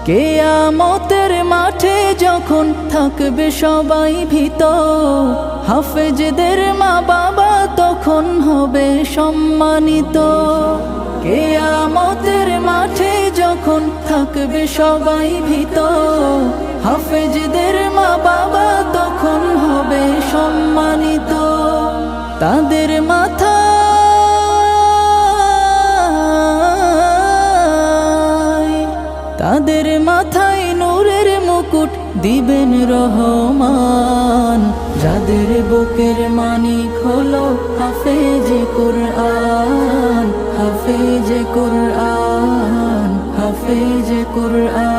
কিয়ামতের মাঠে যখন থাকবে সবাই ভীত, হাফেজদের মা বাবা তখন হবে সম্মানিত। কিয়ামতের মাঠে যখন থাকবে সবাই ভীত, হাফেজদের মা বাবা তখন হবে সম্মানিত। তাদের মাথায় নূরের মুকুট দিবেন রহমান, যাদের বুকের মানিক হলো হাফেজে কুরআন, হাফেজে কুরআন, হাফেজে কুরআন।